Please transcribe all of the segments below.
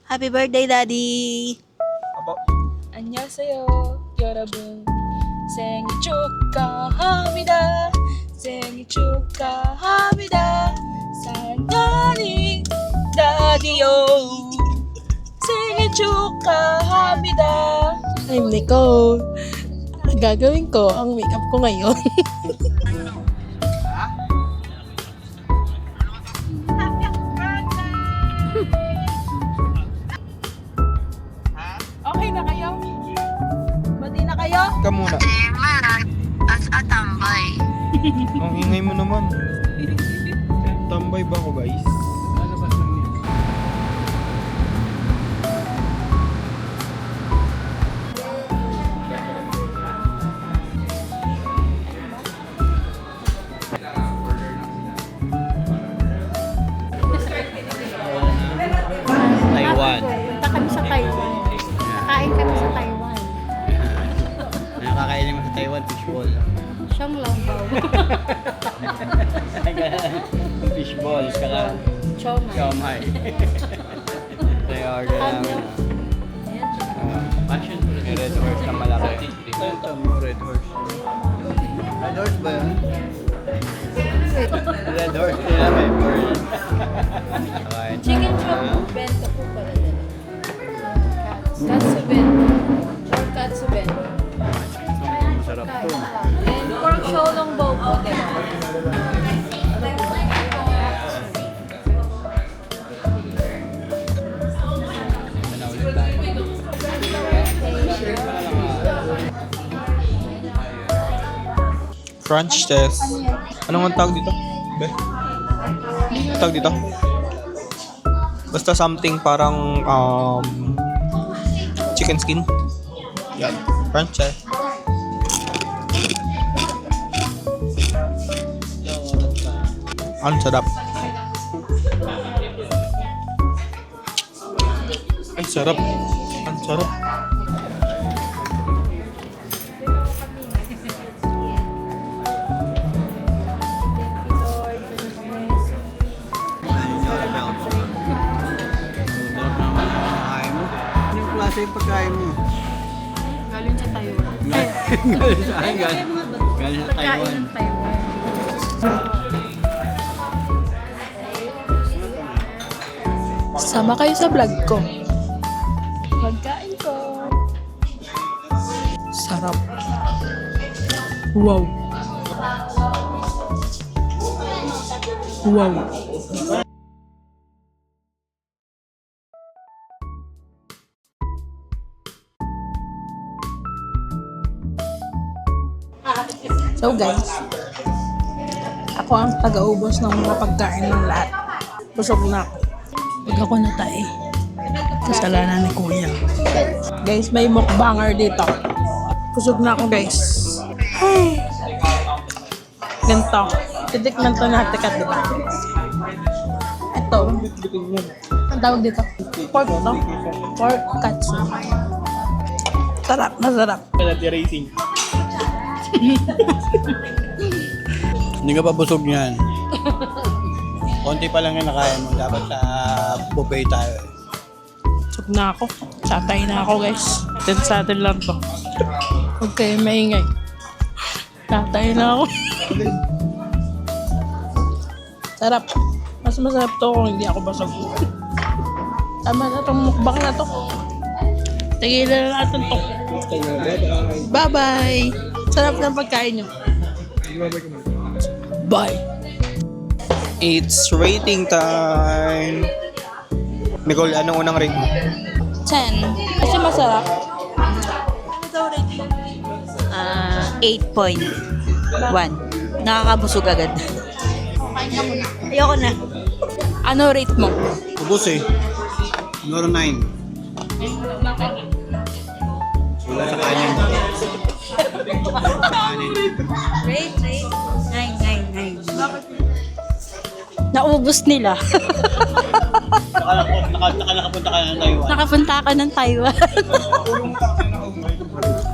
Happy birthday, Daddy! 안녕하세요, 여러분. 생일 축하합니다. 생일 축하합니다. 사랑하는 다디요. 생일 축하합니다. I'm Nicole. Gagawin ko ang makeup ko ngayon. Okay na kayo? Bati na kayo? Ka muna. Tambay. Ang ingay mo naman. Tambay ba ako, guys? Taiwan. Punta kami sa Taiwan. Kain kami sa Taiwan. Nakakainin mo sa Taiwan, fishball. Siyang lambaw. Fishball, saka Chomay. siomai. Ito yung order namin. Passion fruit. Yung red horse na malaki. Ito mo, red horse. Red horse ba yun? Red horse nila may pearl. Chicken chop bento po pala din. Katsu bento. Or katsu bento. Masarap to. And pork sholong bow po din. Sana ulit tayo. Crunch test. Anong ang tawag dito? Be? Anong tawag dito? Basta something parang chicken skin. Yan. Crunch test. Ang sarap. Ay, sarap. Ang sarap. Sarap naman ang pagkain mo. Ano yung klase yung pagkain mo? Galing sa Taiwan. Galing sa akin, galing sa Pagkain Taiwan. ng Taiwan. Sama kayo sa vlog ko. Pagkain ko. Sarap. Wow. Wow. So guys, ako ang taga-ubos ng mga pagkain ng lahat. Busog na ako. Pag ako natay, kasalanan ni Kuya. Guys, may mukbanger dito. Busog na ako guys. Ay. Ganito. Titikman to natin ka, diba? Ito. Ang tawag dito? Pork to. Pork katsu. Sarap, masarap. Racing. Hindi ka pa busog niyan. Konti pa lang yung nakaya mo. Dapat sa buffet tayo. Busog na ako. Satay na ako guys. Sa atin lang to. Huwag kayo maingay. Satay na ako. Sarap. Mas masarap to kung hindi ako basag. Tama na tong mukbang na to. Tigilan na natin to. Bye-bye! Sarap ng pagkain nyo. Bye! It's rating time! Nicole, anong unang rate mo? 10. Kasi masarap. 8.1. Nakakabusog agad. Ayoko na. Ano rate mo? Ubus eh. Siguro 9. Wala sa kanya. Rate. 9. Naubos nila. Nakapunta ka ng Taiwan. Nakapunta ka ng Taiwan.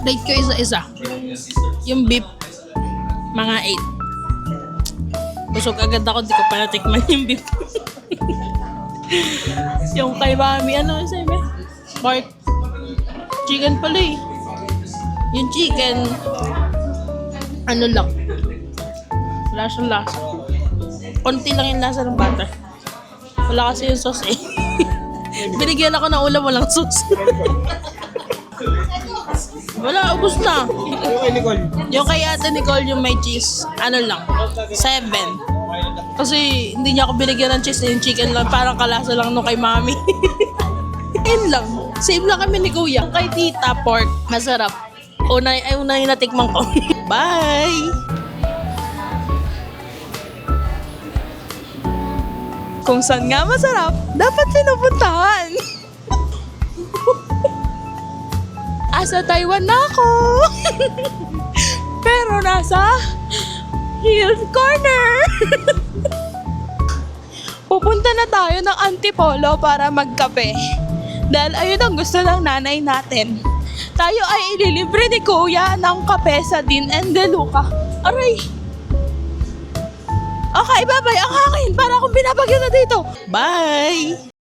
Rate ko isa-isa. Yung beef, mga 8. Busog agad ako, di ko pa natikman yung beef. Yung kay mami, ano sabi? Pork. Chicken pala eh. Yung chicken, ano lang. Wala siyang lasa. Konti lang yung lasa ng butter. Wala kasi yung sauce eh. Binigyan ako ng ulam, walang sauce. Wala, ubos na. Yung kay Nicole. Yung kay ate Nicole, yung may cheese, ano lang, 7. Kasi hindi niya ako binigyan ng cheese, yung chicken lang, parang kalasa lang nung kay mami. Yun lang. Same lang kami ni kuya. Yung kay tita, pork, masarap. Una yung natikman ko. Bye! Kung saan nga masarap, dapat pinupuntahan. Asa Taiwan na ako. Pero nasa Hills Corner. Pupunta na tayo ng Antipolo para magkape. Dahil ayun ang gusto ng nanay natin. Tayo ay ililibre ni Kuya ng kape sa Dean and De Luca. Aray! Okay, bye-bye. Ang hangin. Para akong binabagyo na dito. Bye!